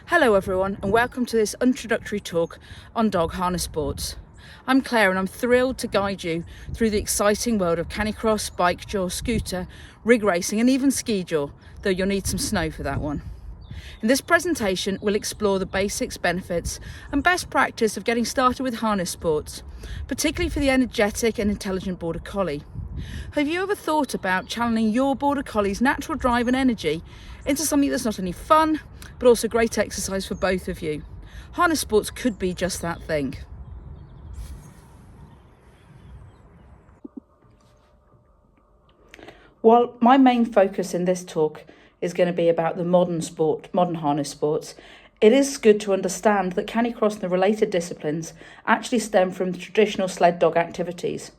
Hello everyone and welcome to this introductory talk on dog harness sports. I'm Claire and I'm thrilled to guide you through the exciting world of canicross, bikejor, scooter, rig racing and even skijor, though you'll need some snow for that one. In this presentation we'll explore the basics, benefits and best practice of getting started with harness sports, particularly for the energetic and intelligent Border Collie. Have you ever thought about channeling your Border Collie's natural drive and energy into something that's not only fun, but also great exercise for both of you? Harness sports could be just that thing. While my main focus in this talk is going to be about the modern harness sports, it is good to understand that canicross and the related disciplines actually stem from the traditional sled dog activities.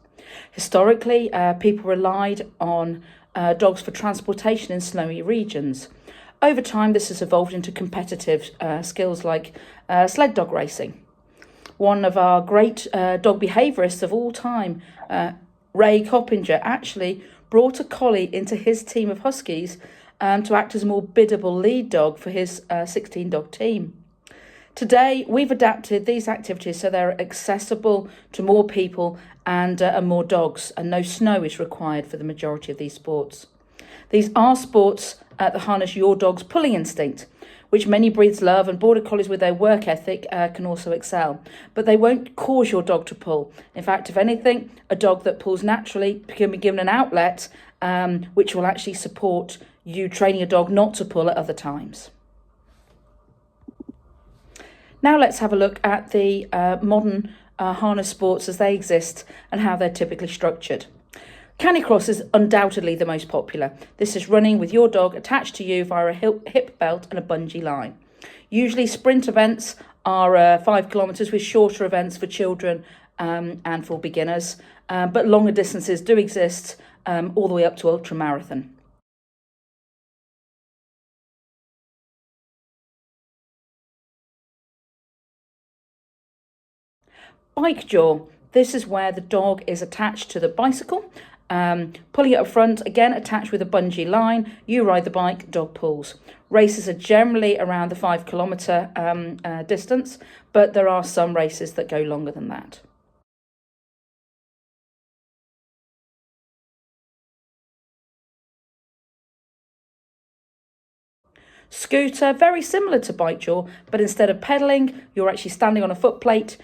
Historically, people relied on dogs for transportation in snowy regions. Over time, this has evolved into competitive skills like sled dog racing. One of our great dog behaviourists of all time, Ray Coppinger, actually brought a collie into his team of huskies to act as a more biddable lead dog for his 16-dog team. Today, we've adapted these activities so they're accessible to more people and more dogs, and no snow is required for the majority of these sports. These are sports that harness your dog's pulling instinct, which many breeds love, and Border Collies with their work ethic can also excel. But they won't cause your dog to pull. In fact, if anything, a dog that pulls naturally can be given an outlet which will actually support you training a dog not to pull at other times. Now let's have a look at the modern harness sports as they exist and how they're typically structured. Canicross is undoubtedly the most popular. This is running with your dog attached to you via a hip belt and a bungee line. Usually sprint events are 5 kilometres with shorter events for children and for beginners, but longer distances do exist all the way up to ultramarathon. Bikejor, this is where the dog is attached to the bicycle, pulling it up front, again attached with a bungee line. You ride the bike, dog pulls. Races are generally around the 5 kilometre distance, but there are some races that go longer than that. Scooter, very similar to bikejor, but instead of pedalling, you're actually standing on a foot plate,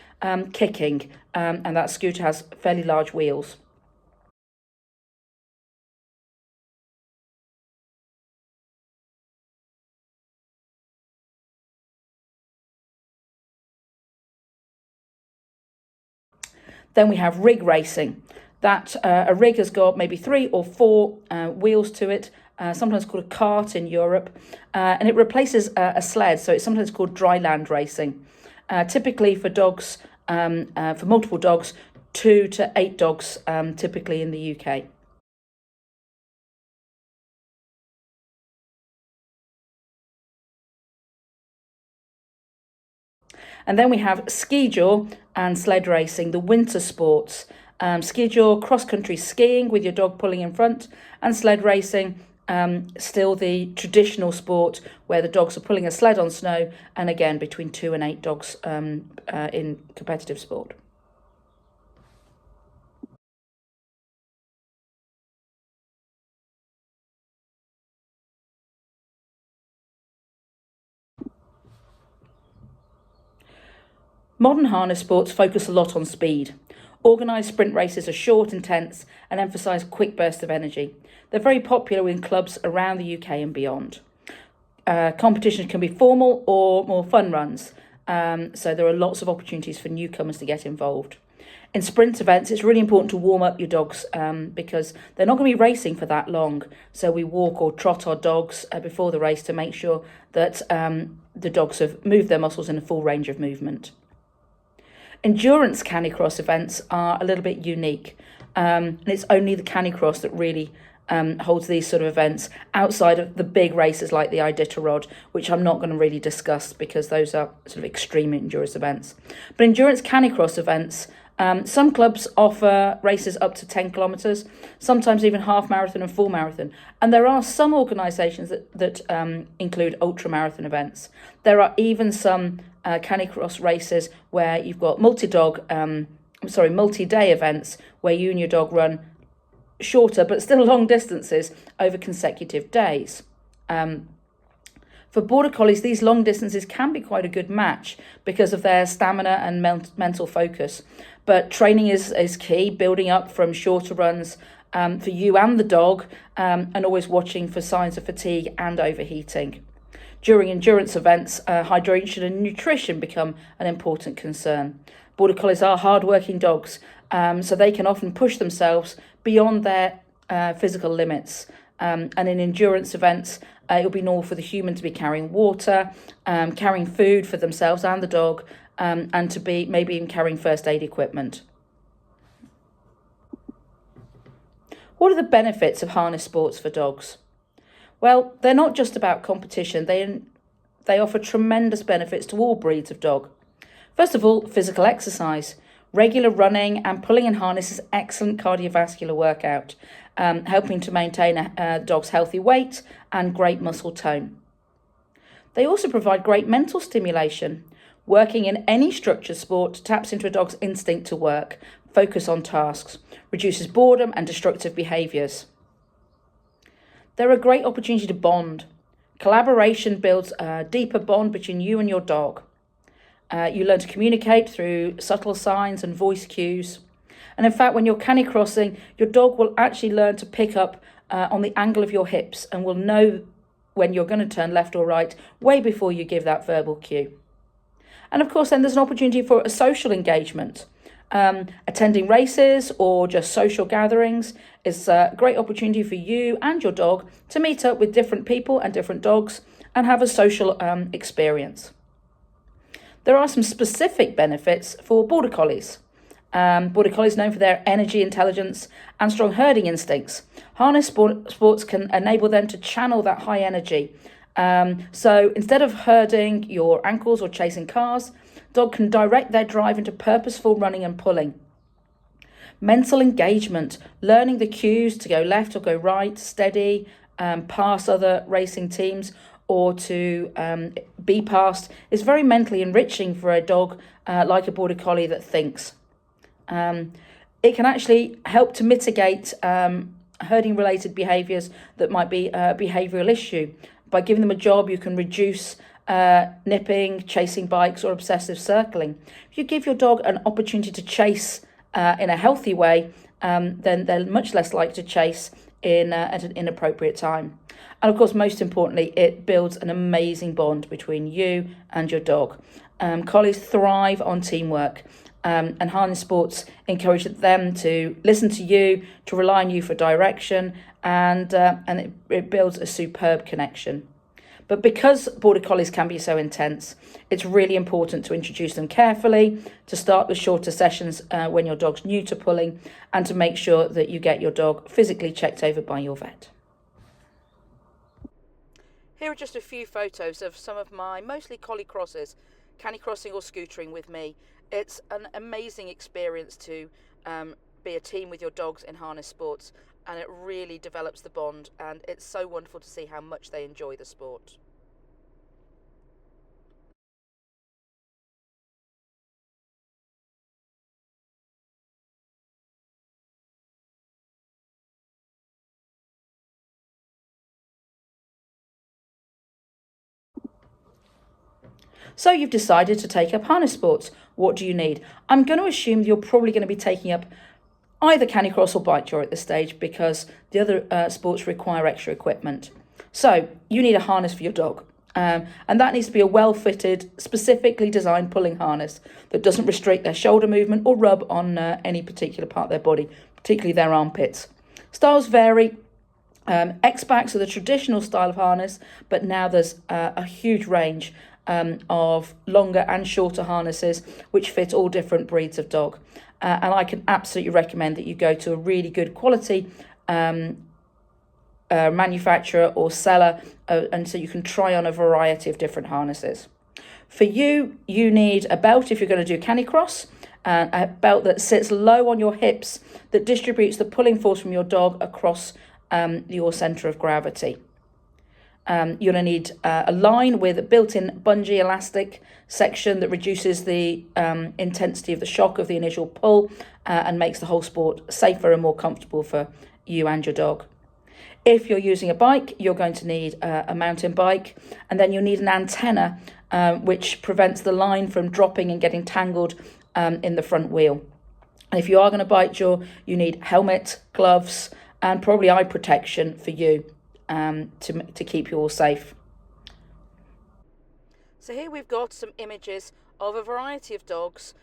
kicking, and that scooter has fairly large wheels. Then we have rig racing. That a rig has got maybe 3 or 4 wheels to it, sometimes called a cart in Europe, and it replaces a sled, so it's sometimes called dry land racing. Typically for dogs, for multiple dogs, 2 to 8 dogs, typically in the UK. And then we have skijor and sled racing, the winter sports. Skijor, cross-country skiing with your dog pulling in front, and sled racing, still the traditional sport where the dogs are pulling a sled on snow, and again between 2 and 8 dogs in competitive sport. Modern harness sports focus a lot on speed. Organised sprint races are short, intense, and emphasise quick bursts of energy. They're very popular in clubs around the UK and beyond. Competitions can be formal or more fun runs, so there are lots of opportunities for newcomers to get involved. In sprint events, it's really important to warm up your dogs because they're not going to be racing for that long. So we walk or trot our dogs before the race to make sure that the dogs have moved their muscles in a full range of movement. Endurance canicross events are a little bit unique, and it's only the canicross that really holds these sort of events outside of the big races like the Iditarod, which I'm not going to really discuss because those are sort of extreme endurance events. But endurance canicross events Some clubs offer races up to 10 kilometres, sometimes even half marathon and full marathon. And there are some organisations that include ultra marathon events. There are even some canicross races where you've got multi-day events where you and your dog run shorter but still long distances over consecutive days. For Border Collies, these long distances can be quite a good match because of their stamina and mental focus. But training is key, building up from shorter runs for you and the dog, and always watching for signs of fatigue and overheating. During endurance events, hydration and nutrition become an important concern. Border Collies are hard-working dogs, so they can often push themselves beyond their physical limits. And in endurance events, it'll be normal for the human to be carrying water, carrying food for themselves and the dog, and to be maybe even carrying first aid equipment. What are the benefits of harness sports for dogs? Well, they're not just about competition. They offer tremendous benefits to all breeds of dog. First of all, physical exercise. Regular running and pulling in harness is excellent cardiovascular workout, helping to maintain a dog's healthy weight and great muscle tone. They also provide great mental stimulation. Working in any structured sport taps into a dog's instinct to work, focus on tasks, reduces boredom and destructive behaviours. They're a great opportunity to bond. Collaboration builds a deeper bond between you and your dog. You learn to communicate through subtle signs and voice cues. And in fact, when you're canicrossing, your dog will actually learn to pick up on the angle of your hips and will know when you're going to turn left or right way before you give that verbal cue. And of course, then there's an opportunity for a social engagement. Attending races or just social gatherings is a great opportunity for you and your dog to meet up with different people and different dogs and have a social experience. There are some specific benefits for Border Collies. Border Collies known for their energy, intelligence and strong herding instincts. Harness sports can enable them to channel that high energy. So instead of herding your ankles or chasing cars, dog can direct their drive into purposeful running and pulling. Mental engagement, learning the cues to go left or go right, steady, pass other racing teams, or to be passed, is very mentally enriching for a dog like a Border Collie that thinks. It can actually help to mitigate herding-related behaviours that might be a behavioural issue. By giving them a job, you can reduce nipping, chasing bikes, or obsessive circling. If you give your dog an opportunity to chase in a healthy way, then they're much less likely to chase at an inappropriate time. And of course, most importantly, it builds an amazing bond between you and your dog. Collies thrive on teamwork, and harness sports encourage them to listen to you, to rely on you for direction, and it builds a superb connection. But because Border Collies can be so intense, it's really important to introduce them carefully, to start with shorter sessions when your dog's new to pulling, and to make sure that you get your dog physically checked over by your vet. Here are just a few photos of some of my mostly collie crosses, canicrossing or scootering with me. It's an amazing experience to be a team with your dogs in harness sports, and it really develops the bond, and it's so wonderful to see how much they enjoy the sport. So you've decided to take up harness sports. What do you need? I'm going to assume you're probably going to be taking up either canicross or bikejor at this stage because the other sports require extra equipment. So you need a harness for your dog. And that needs to be a well-fitted, specifically designed pulling harness that doesn't restrict their shoulder movement or rub on any particular part of their body, particularly their armpits. Styles vary. X-backs are the traditional style of harness, but now there's a huge range of longer and shorter harnesses which fit all different breeds of dog. And I can absolutely recommend that you go to a really good quality manufacturer or seller, and so you can try on a variety of different harnesses. For you, you need a belt if you're going to do canicross, a belt that sits low on your hips that distributes the pulling force from your dog across your centre of gravity. You're going to need a line with a built-in bungee elastic section that reduces the intensity of the shock of the initial pull and makes the whole sport safer and more comfortable for you and your dog. If you're using a bike, you're going to need a mountain bike, and then you'll need an antenna which prevents the line from dropping and getting tangled in the front wheel. And if you are going to bikejor, you need helmet, gloves, and probably eye protection for you to keep you all safe. So here we've got some images of a variety of dogs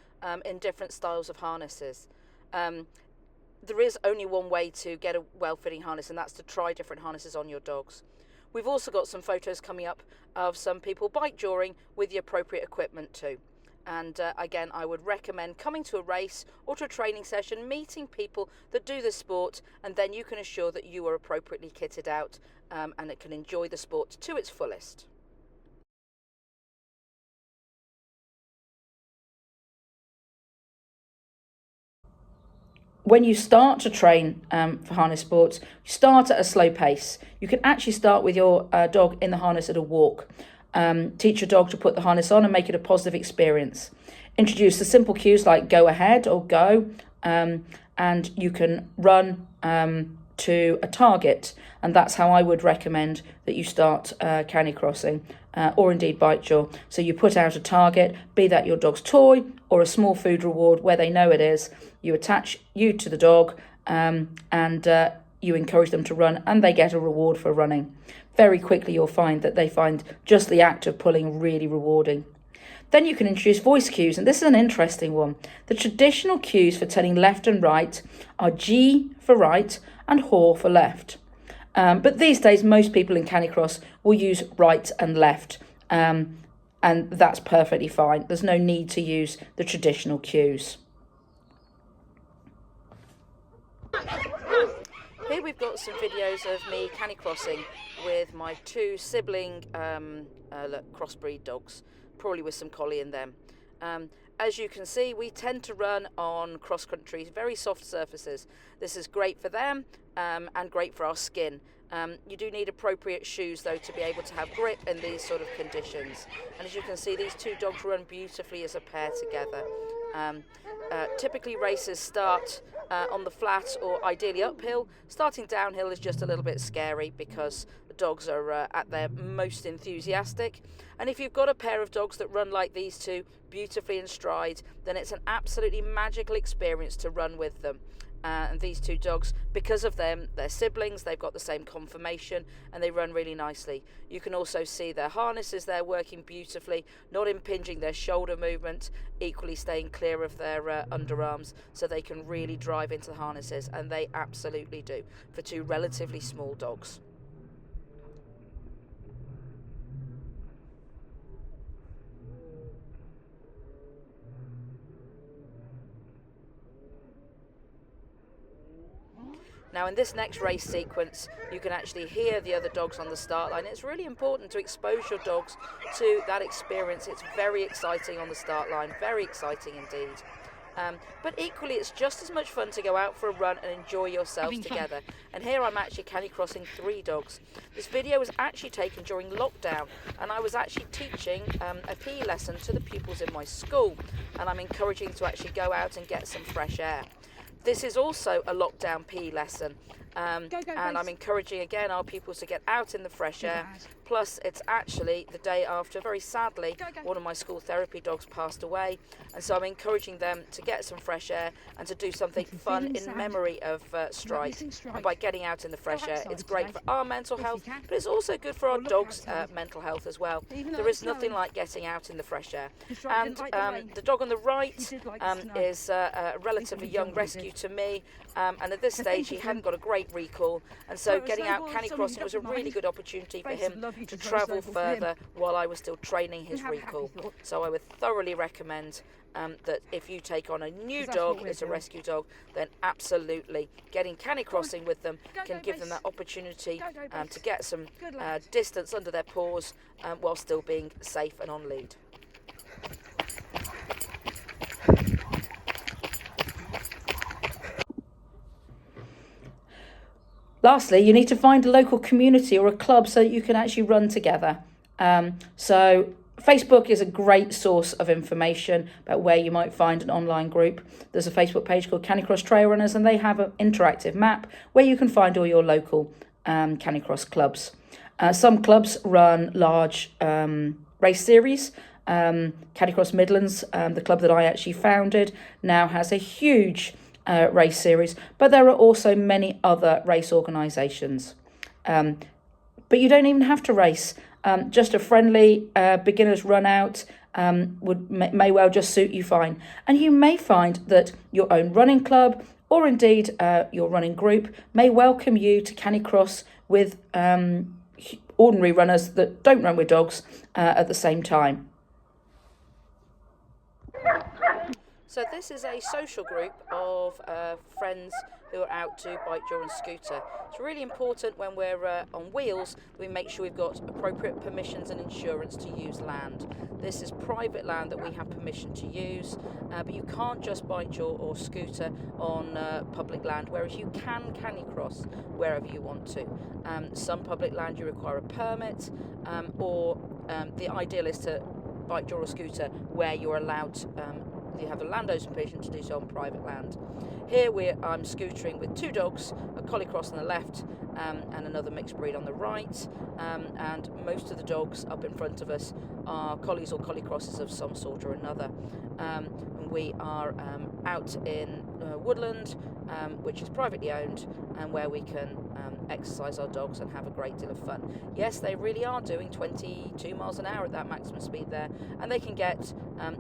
in different styles of harnesses. There is only one way to get a well-fitting harness, and that's to try different harnesses on your dogs. We've also got some photos coming up of some people bikejoring with the appropriate equipment too. And again, I would recommend coming to a race or to a training session, meeting people that do the sport, and then you can assure that you are appropriately kitted out and it can enjoy the sport to its fullest. When you start to train for harness sports, you start at a slow pace. You can actually start with your dog in the harness at a walk. Teach your dog to put the harness on and make it a positive experience. Introduce the simple cues like go ahead or go, and you can run to a target. And that's how I would recommend that you start canicrossing or indeed bikejor. So you put out a target, be that your dog's toy or a small food reward where they know it is. You attach you to the dog and you encourage them to run, and they get a reward for running. Very quickly you'll find that they find just the act of pulling really rewarding. Then you can introduce voice cues, and this is an interesting one. The traditional cues for telling left and right are G for right and HOR for left. But these days most people in canicross will use right and left, and that's perfectly fine. There's no need to use the traditional cues. Here we've got some videos of me canicrossing with my two sibling crossbreed dogs, probably with some collie in them. As you can see, we tend to run on cross country, very soft surfaces. This is great for them and great for our skin. You do need appropriate shoes though to be able to have grip in these sort of conditions. And as you can see, these two dogs run beautifully as a pair together. Typically races start on the flat or ideally uphill. Starting downhill is just a little bit scary because the dogs are at their most enthusiastic. And if you've got a pair of dogs that run like these two beautifully in stride, then it's an absolutely magical experience to run with them. And these two dogs, because of them, they're siblings, they've got the same conformation and they run really nicely. You can also see their harnesses there working beautifully, not impinging their shoulder movement, equally staying clear of their underarms, so they can really drive into the harnesses, and they absolutely do for two relatively small dogs. Now in this next race sequence, you can actually hear the other dogs on the start line. It's really important to expose your dogs to that experience. It's very exciting on the start line, very exciting indeed. But equally, it's just as much fun to go out for a run and enjoy yourselves together. And here I'm actually canicrossing 3 dogs. This video was actually taken during lockdown, and I was actually teaching a PE lesson to the pupils in my school, and I'm encouraging to actually go out and get some fresh air. This is also a lockdown PE lesson, and I'm encouraging again our pupils to get out in the fresh air. Plus, it's actually the day after, very sadly, one of my school therapy dogs passed away, and so I'm encouraging them to get some fresh air and to do something fun in memory of Stride. And by getting out in the fresh air, it's great for our mental health, but it's also good for our dogs' mental health as well. There is nothing like getting out in the fresh air. And the dog on the right is a relatively young rescue to me, and at this stage he hadn't got a great recall, and so getting out canicrossing was a really good opportunity for him to travel further while I was still training his recall. So I would thoroughly recommend that if you take on a new dog as a rescue dog, then absolutely getting canicrossing with them can give them that opportunity to get some distance under their paws while still being safe and on lead. Lastly, you need to find a local community or a club so that you can actually run together. So Facebook is a great source of information about where you might find an online group. There's a Facebook page called Canicross Trail Runners, and they have an interactive map where you can find all your local canicross clubs. Some clubs run large race series. Canicross Midlands, the club that I actually founded, now has a huge race series, but there are also many other race organisations. But you don't even have to race. Just a friendly beginner's run out may well just suit you fine. And you may find that your own running club or indeed your running group may welcome you to canicross with ordinary runners that don't run with dogs at the same time. So this is a social group of friends who are out to bikejor and scooter. It's really important when we're on wheels that we make sure we've got appropriate permissions and insurance to use land. This is private land that we have permission to use, but you can't just bikejor or scooter on public land, whereas you can canicross wherever you want to. Some public land you require a permit, or the ideal is to bikejor or scooter where you're allowed you have a landowner's permission to do so on private land. Here I'm scootering with two dogs, a collie cross on the left and another mixed breed on the right, and most of the dogs up in front of us are collies or collie crosses of some sort or another. And we are out in woodland, which is privately owned, and where we can exercise our dogs and have a great deal of fun. Yes, they really are doing 22 miles an hour at that maximum speed there, and they can get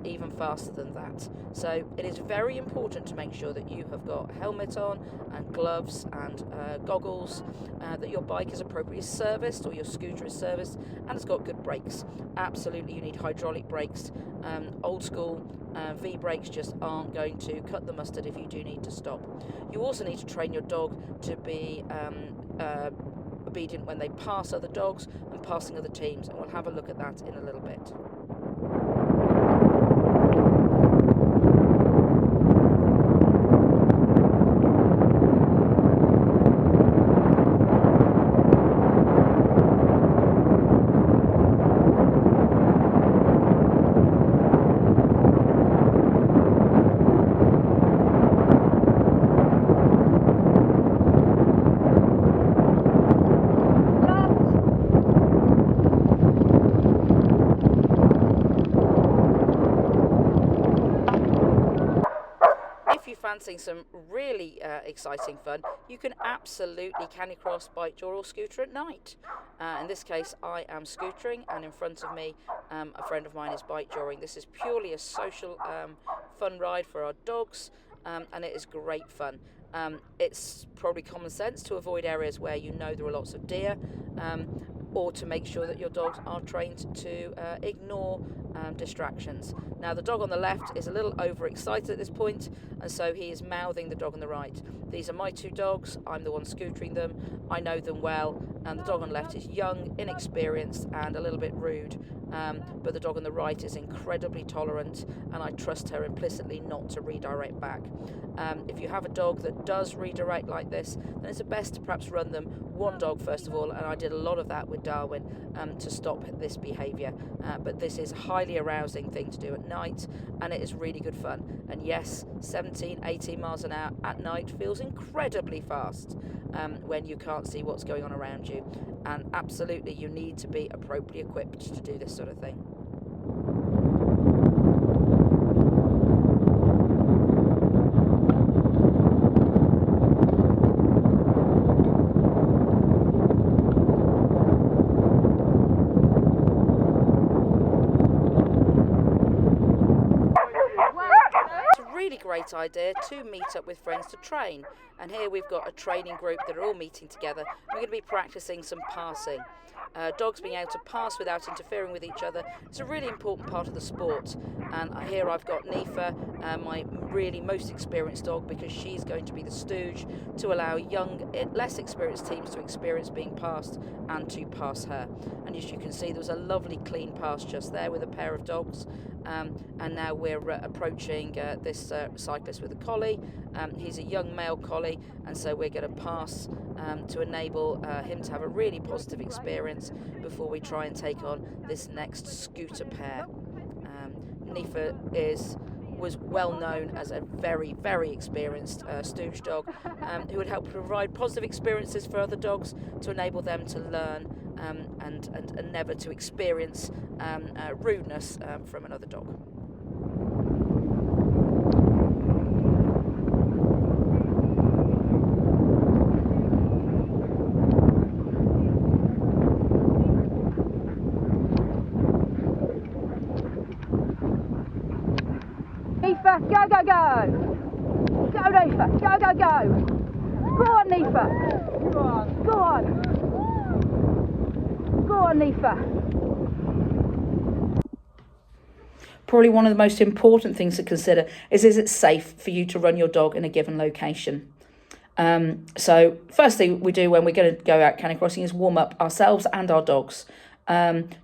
even faster than that. So it is very important to make sure that you have got a helmet on and gloves and goggles, that your bike is appropriately serviced or your scooter is serviced and it's got good brakes. Absolutely, you need hydraulic brakes. Old school V brakes just aren't going to cut the mustard if you do need to stop. You also need to train your dog to be obedient when they pass other dogs and passing other teams, and we'll have a look at that in a little bit. Fancying some really exciting fun, you can absolutely canicross, bikejor or scooter at night. In this case I am scootering, and in front of me a friend of mine is bikejoring. This is purely a social fun ride for our dogs, and it is great fun. It's probably common sense to avoid areas where you know there are lots of deer, or to make sure that your dogs are trained to ignore distractions. Now the dog on the left is a little overexcited at this point, and so he is mouthing the dog on the right. These are my two dogs, I'm the one scootering them, I know them well, and the dog on the left is young, inexperienced and a little bit rude, but the dog on the right is incredibly tolerant, and I trust her implicitly not to redirect back. If you have a dog that does redirect like this, then it's best to perhaps run them one dog first of all, and I did a lot of that with Darwin to stop this behaviour, but this is a highly arousing thing to do at night, and it is really good fun. And yes, 17-18 miles an hour at night feels incredibly fast when you can't see what's going on around you, and absolutely you need to be appropriately equipped to do this sort of thing. Great idea to meet up with friends to train, and here we've got a training group that are all meeting together. We're going to be practicing some passing. dogs being able to pass without interfering with each other is a really important part of the sport. And here I've got Nifa, my really most experienced dog, because she's going to be the stooge to allow young, less experienced teams to experience being passed and to pass her. And as you can see, there was a lovely clean pass just there with a pair of dogs. And now we're approaching this cyclist with a collie. He's a young male collie, and so we're going to pass to enable him to have a really positive experience before we try and take on this next scooter pair. Nifa was well known as a very, very experienced stooge dog who would help provide positive experiences for other dogs to enable them to learn and never to experience rudeness from another dog. Nifa, go, go, go! Go, Nifa, go, go, go! Go on, Nifa! Go on! Go on! Go on, Nifa! Probably one of the most important things to consider is it safe for you to run your dog in a given location? So first thing we do when we're going to go out canicrossing is warm up ourselves and our dogs.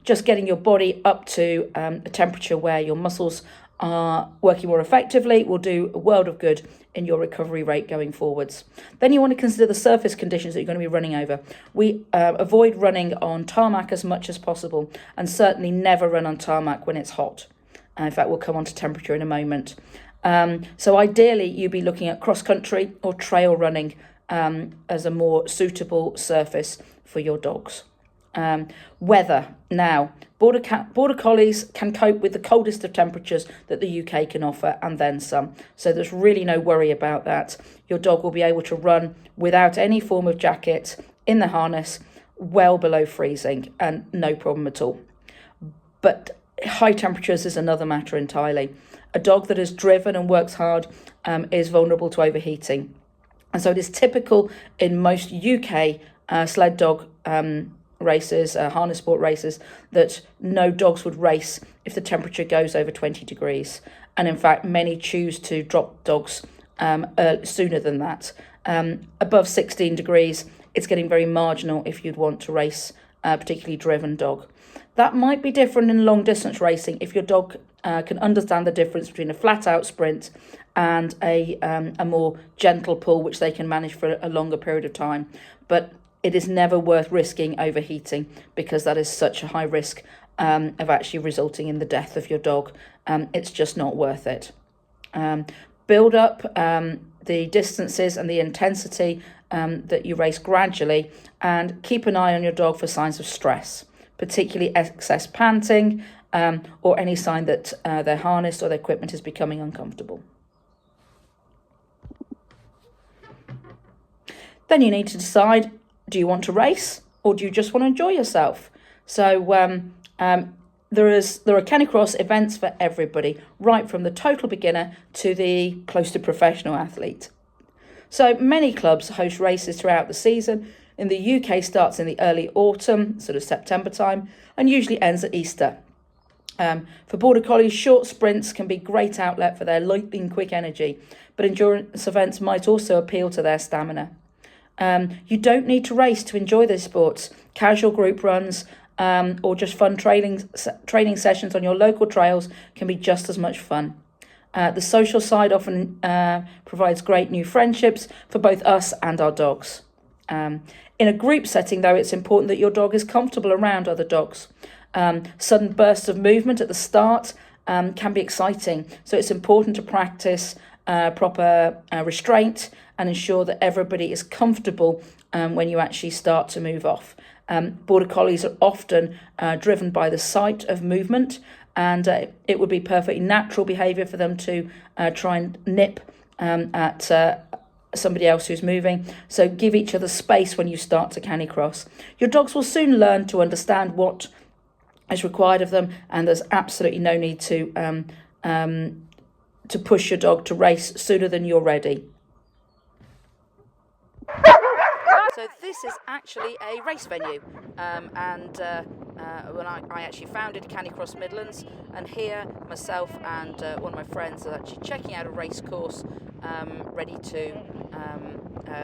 Just getting your body up to a temperature where your muscles are working more effectively will do a world of good in your recovery rate going forwards. Then you want to consider the surface conditions that you're going to be running over. We avoid running on tarmac as much as possible, and certainly never run on tarmac when it's hot. In fact, we'll come on to temperature in a moment. So ideally, you'd be looking at cross-country or trail running as a more suitable surface for your dogs. Weather. Now, Border Collies can cope with the coldest of temperatures that the UK can offer, and then some. So there's really no worry about that. Your dog will be able to run without any form of jacket in the harness, well below freezing, and no problem at all. But high temperatures is another matter entirely. A dog that is driven and works hard is vulnerable to overheating. And so it is typical in most UK sled dog races, harness sport races, that no dogs would race if the temperature goes over 20 degrees. And in fact, many choose to drop dogs sooner than that. Above 16 degrees, it's getting very marginal if you'd want to race a particularly driven dog. That might be different in long distance racing if your dog can understand the difference between a flat out sprint and a more gentle pull, which they can manage for a longer period of time. But it is never worth risking overheating, because that is such a high risk of actually resulting in the death of your dog. It's just not worth it. Build up the distances and the intensity that you race gradually, and keep an eye on your dog for signs of stress, particularly excess panting or any sign that their harness or their equipment is becoming uncomfortable. Then you need to decide, do you want to race or do you just want to enjoy yourself? So there are canicross events for everybody, right from the total beginner to the close to professional athlete. So many clubs host races throughout the season. In the UK, starts in the early autumn, sort of September time, and usually ends at Easter. For Border Collies, short sprints can be a great outlet for their lightning quick energy, but endurance events might also appeal to their stamina. You don't need to race to enjoy these sports. Casual group runs or just fun training sessions on your local trails can be just as much fun. The social side often provides great new friendships for both us and our dogs. In a group setting, though, it's important that your dog is comfortable around other dogs. Sudden bursts of movement at the start can be exciting, so it's important to practice proper restraint and ensure that everybody is comfortable when you actually start to move off. Border Collies are often driven by the sight of movement, and it would be perfectly natural behaviour for them to try and nip at somebody else who's moving. So give each other space when you start to canicross. Your dogs will soon learn to understand what is required of them, and there's absolutely no need to push your dog to race sooner than you're ready. So this is actually a race venue, when I actually founded Canicross Midlands, and here myself and one of my friends are actually checking out a race course, ready to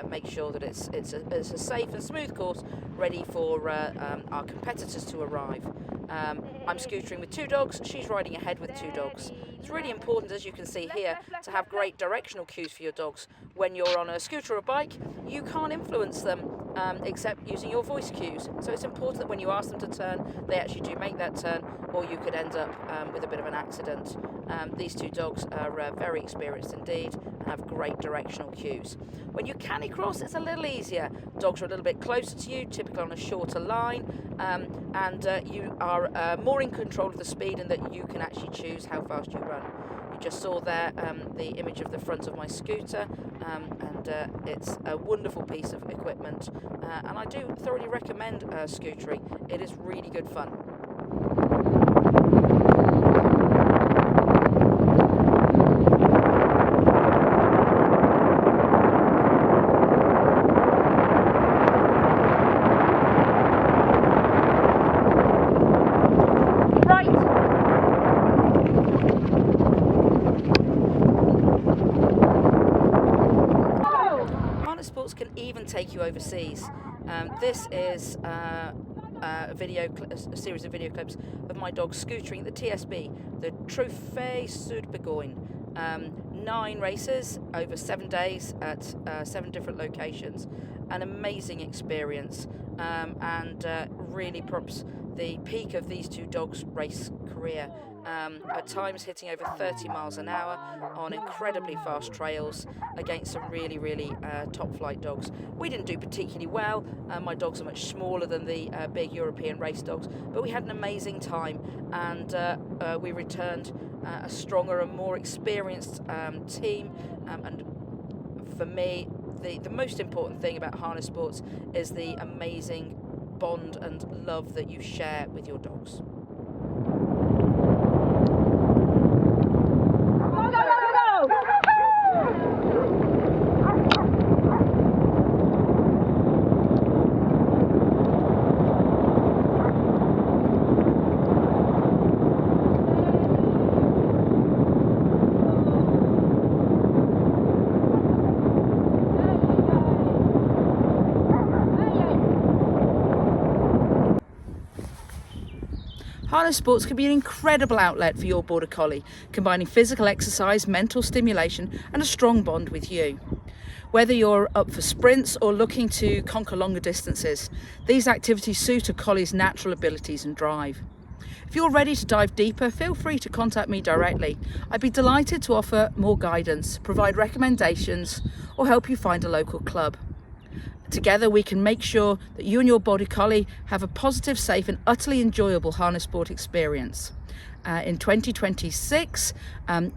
make sure that it's a safe and smooth course, ready for our competitors to arrive. I'm scootering with 2 dogs, she's riding ahead with 2 dogs. It's really important, as you can see here, to have great directional cues for your dogs. When you're on a scooter or a bike, you can't influence them except using your voice cues. So it's important that when you ask them to turn, they actually do make that turn, or you could end up with a bit of an accident. These 2 dogs are very experienced indeed and have great directional cues. When you canicross, it's a little easier. Dogs are a little bit closer to you, typically on a shorter line, and you are more in control of the speed, and that you can actually choose how fast you run. You just saw there the image of the front of my scooter, and it's a wonderful piece of equipment, and I do thoroughly recommend scootering. It is really good fun. Sports can even take you overseas. This is a series of video clips of my dog scootering at the TSB, the Trophée Sud Bourgogne. 9 races over 7 days at 7 different locations. An amazing experience, and really props the peak of these 2 dogs' race career. At times hitting over 30 miles an hour on incredibly fast trails against some really top flight dogs. We didn't do particularly well. My dogs are much smaller than the big European race dogs, but we had an amazing time, and we returned a stronger and more experienced team. And for me, the most important thing about harness sports is the amazing bond and love that you share with your dogs. Harness sports can be an incredible outlet for your Border Collie, combining physical exercise, mental stimulation and a strong bond with you. Whether you're up for sprints or looking to conquer longer distances, these activities suit a collie's natural abilities and drive. If you're ready to dive deeper, feel free to contact me directly. I'd be delighted to offer more guidance, provide recommendations, or help you find a local club. Together we can make sure that you and your Border Collie have a positive, safe and utterly enjoyable harness sport experience. In 2026,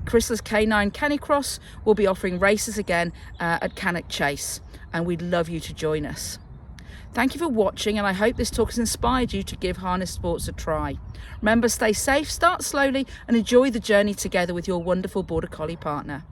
Chrysalis Canine Canicross will be offering races again at Cannock Chase, and we'd love you to join us. Thank you for watching, and I hope this talk has inspired you to give harness sports a try. Remember, stay safe, start slowly and enjoy the journey together with your wonderful Border Collie partner.